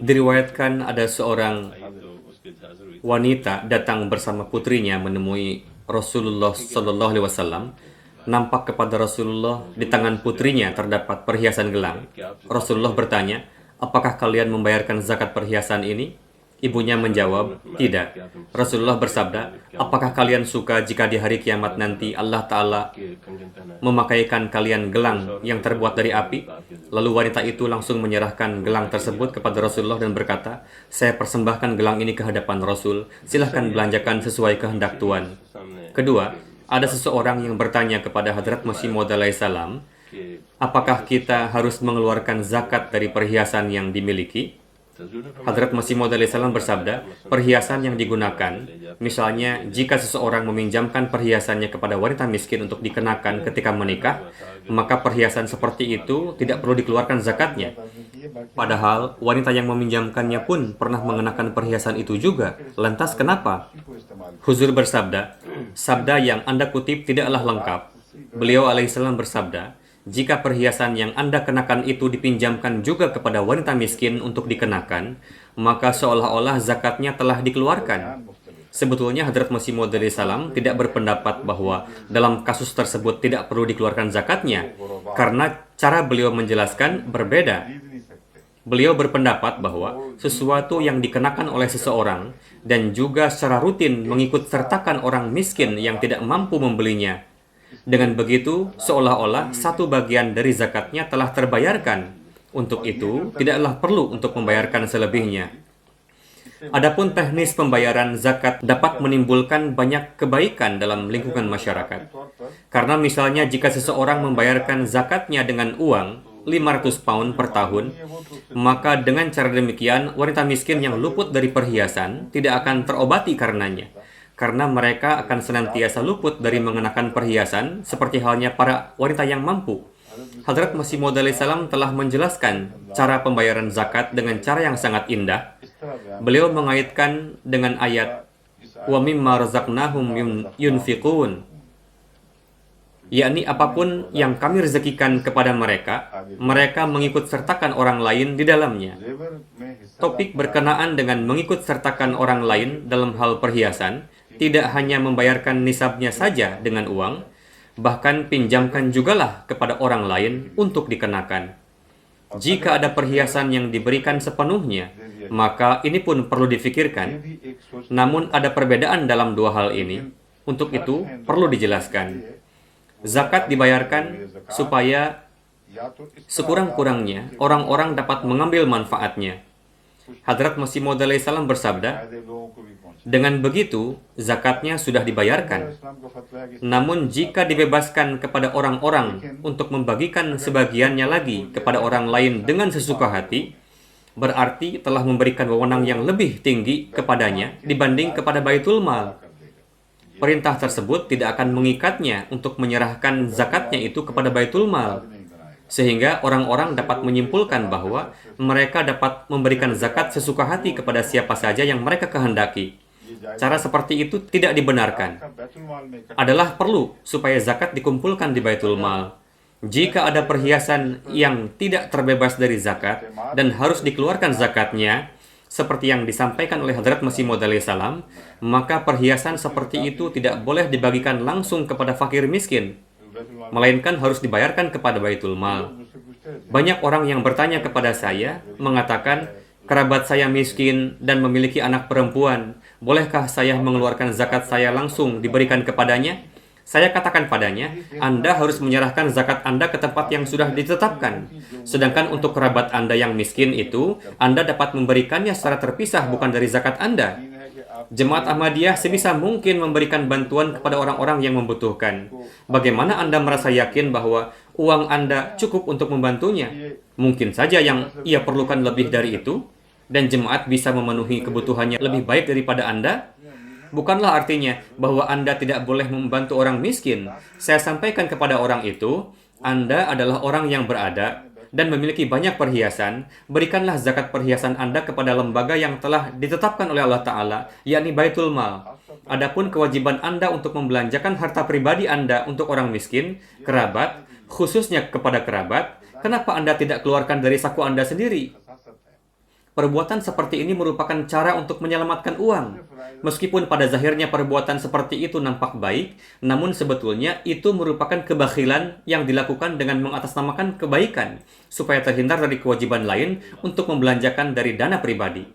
Diriwayatkan ada seorang wanita datang bersama putrinya menemui Rasulullah Shallallahu Alaihi Wasallam. Nampak kepada Rasulullah di tangan putrinya terdapat perhiasan gelang. Rasulullah bertanya, apakah kalian membayarkan zakat perhiasan ini? Ibunya menjawab, tidak. Rasulullah bersabda, apakah kalian suka jika di hari kiamat nanti Allah Ta'ala memakaikan kalian gelang yang terbuat dari api? Lalu wanita itu langsung menyerahkan gelang tersebut kepada Rasulullah dan berkata, saya persembahkan gelang ini ke hadapan Rasul, silahkan belanjakan sesuai kehendak Tuhan. Kedua, ada seseorang yang bertanya kepada Hadrat Masih Maud alaihissalam, apakah kita harus mengeluarkan zakat dari perhiasan yang dimiliki? Hadrat Masih Maud alaihissalam bersabda, perhiasan yang digunakan, misalnya jika seseorang meminjamkan perhiasannya kepada wanita miskin untuk dikenakan ketika menikah, maka perhiasan seperti itu tidak perlu dikeluarkan zakatnya. Padahal wanita yang meminjamkannya pun pernah mengenakan perhiasan itu juga. Lantas kenapa? Huzur bersabda, sabda yang Anda kutip tidaklah lengkap. Beliau alaihissalam bersabda, jika perhiasan yang Anda kenakan itu dipinjamkan juga kepada wanita miskin untuk dikenakan, maka seolah-olah zakatnya telah dikeluarkan. Sebetulnya Hadrat Masih Maud alaihissalam tidak berpendapat bahwa dalam kasus tersebut tidak perlu dikeluarkan zakatnya, karena cara beliau menjelaskan berbeda. Beliau berpendapat bahwa sesuatu yang dikenakan oleh seseorang dan juga secara rutin mengikut sertakan orang miskin yang tidak mampu membelinya. Dengan begitu, seolah-olah satu bagian dari zakatnya telah terbayarkan. Untuk itu, tidaklah perlu untuk membayarkan selebihnya. Adapun teknis pembayaran zakat dapat menimbulkan banyak kebaikan dalam lingkungan masyarakat. Karena misalnya jika seseorang membayarkan zakatnya dengan uang 500 pound per tahun, maka dengan cara demikian wanita miskin yang luput dari perhiasan tidak akan terobati karenanya. Karena mereka akan senantiasa luput dari mengenakan perhiasan seperti halnya para wanita yang mampu. Hadrat Masih Maud alaihissalam telah menjelaskan cara pembayaran zakat dengan cara yang sangat indah. Beliau mengaitkan dengan ayat wa mimma razaqnahum yunfiqun, yakni apapun yang kami rezekikan kepada mereka, mereka mengikut sertakan orang lain di dalamnya. Topik berkenaan dengan mengikut sertakan orang lain dalam hal perhiasan tidak hanya membayarkan nisabnya saja dengan uang, bahkan pinjamkan jugalah kepada orang lain untuk dikenakan. Jika ada perhiasan yang diberikan sepenuhnya, maka ini pun perlu difikirkan. Namun ada perbedaan dalam dua hal ini. Untuk itu, perlu dijelaskan. Zakat dibayarkan supaya sekurang-kurangnya orang-orang dapat mengambil manfaatnya. Hadrat Masih Maud alaihissalam bersabda, dengan begitu, zakatnya sudah dibayarkan. Namun jika dibebaskan kepada orang-orang untuk membagikan sebagiannya lagi kepada orang lain dengan sesuka hati, berarti telah memberikan wewenang yang lebih tinggi kepadanya dibanding kepada Baitul Mal. Perintah tersebut tidak akan mengikatnya untuk menyerahkan zakatnya itu kepada Baitul Mal. Sehingga orang-orang dapat menyimpulkan bahwa mereka dapat memberikan zakat sesuka hati kepada siapa saja yang mereka kehendaki. Cara seperti itu tidak dibenarkan. Adalah perlu supaya zakat dikumpulkan di Baitul Mal. Jika ada perhiasan yang tidak terbebas dari zakat dan harus dikeluarkan zakatnya, seperti yang disampaikan oleh Hadrat Masih Maud alaihissalam, maka perhiasan seperti itu tidak boleh dibagikan langsung kepada fakir miskin, melainkan harus dibayarkan kepada Baitul Mal. Banyak orang yang bertanya kepada saya, mengatakan, kerabat saya miskin dan memiliki anak perempuan, bolehkah saya mengeluarkan zakat saya langsung diberikan kepadanya? Saya katakan padanya, Anda harus menyerahkan zakat Anda ke tempat yang sudah ditetapkan. Sedangkan untuk kerabat Anda yang miskin itu, Anda dapat memberikannya secara terpisah bukan dari zakat Anda. Jemaat Ahmadiyah sebisa mungkin memberikan bantuan kepada orang-orang yang membutuhkan. Bagaimana Anda merasa yakin bahwa uang Anda cukup untuk membantunya? Mungkin saja yang ia perlukan lebih dari itu, dan jemaat bisa memenuhi kebutuhannya lebih baik daripada Anda. Bukanlah artinya bahwa Anda tidak boleh membantu orang miskin. Saya sampaikan kepada orang itu, Anda adalah orang yang berada dan memiliki banyak perhiasan. Berikanlah zakat perhiasan Anda kepada lembaga yang telah ditetapkan oleh Allah Ta'ala, yakni Baitul Mal. Adapun kewajiban Anda untuk membelanjakan harta pribadi Anda untuk orang miskin, kerabat, khususnya kepada kerabat, kenapa Anda tidak keluarkan dari saku Anda sendiri? Perbuatan seperti ini merupakan cara untuk menyelamatkan uang. Meskipun pada zahirnya perbuatan seperti itu nampak baik, namun sebetulnya itu merupakan kebakhilan yang dilakukan dengan mengatasnamakan kebaikan, supaya terhindar dari kewajiban lain untuk membelanjakan dari dana pribadi.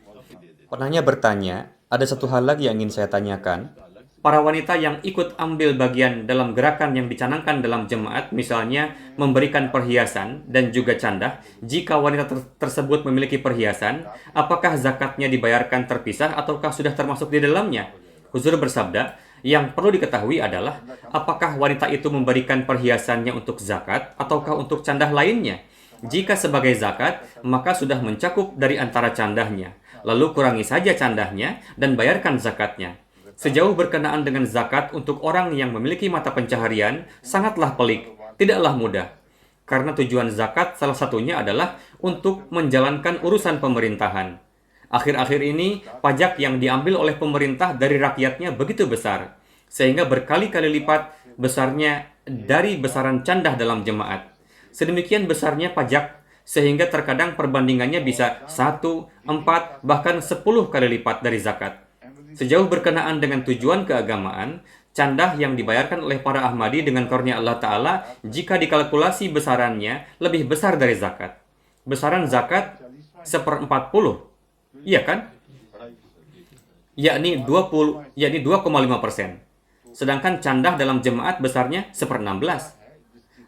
Penanya bertanya, ada satu hal lagi yang ingin saya tanyakan. Para wanita yang ikut ambil bagian dalam gerakan yang dicanangkan dalam jemaat, misalnya memberikan perhiasan dan juga candah, jika wanita tersebut memiliki perhiasan, apakah zakatnya dibayarkan terpisah ataukah sudah termasuk di dalamnya? Huzur bersabda, yang perlu diketahui adalah apakah wanita itu memberikan perhiasannya untuk zakat ataukah untuk candah lainnya. Jika sebagai zakat, maka sudah mencakup dari antara candahnya. Lalu kurangi saja candahnya dan bayarkan zakatnya. Sejauh berkenaan dengan zakat untuk orang yang memiliki mata pencaharian, sangatlah pelik, tidaklah mudah. Karena tujuan zakat salah satunya adalah untuk menjalankan urusan pemerintahan. Akhir-akhir ini, pajak yang diambil oleh pemerintah dari rakyatnya begitu besar, sehingga berkali-kali lipat besarnya dari besaran candah dalam jemaat. Sedemikian besarnya pajak, sehingga terkadang perbandingannya bisa 1, 4, bahkan 10 kali lipat dari zakat. Sejauh berkenaan dengan tujuan keagamaan, candah yang dibayarkan oleh para Ahmadi dengan karunia Allah Ta'ala jika dikalkulasi besarannya lebih besar dari zakat. Besaran zakat 1/40, iya kan? Yakni 2,5%. Sedangkan candah dalam jemaat besarnya 1/16.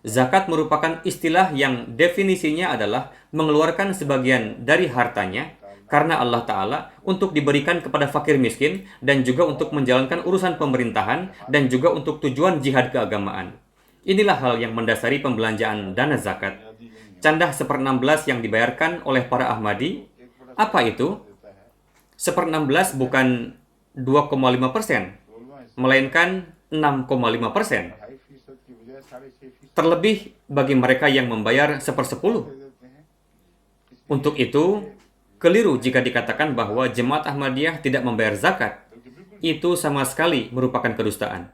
Zakat merupakan istilah yang definisinya adalah mengeluarkan sebagian dari hartanya karena Allah Ta'ala untuk diberikan kepada fakir miskin dan juga untuk menjalankan urusan pemerintahan dan juga untuk tujuan jihad keagamaan. Inilah hal yang mendasari pembelanjaan dana zakat. Candah 1/16 yang dibayarkan oleh para Ahmadi, apa itu? 1/16 bukan 2,5%, melainkan 6,5%. Terlebih bagi mereka yang membayar 1/10. Untuk itu, keliru jika dikatakan bahwa Jemaat Ahmadiyah tidak membayar zakat. Itu sama sekali merupakan kedustaan.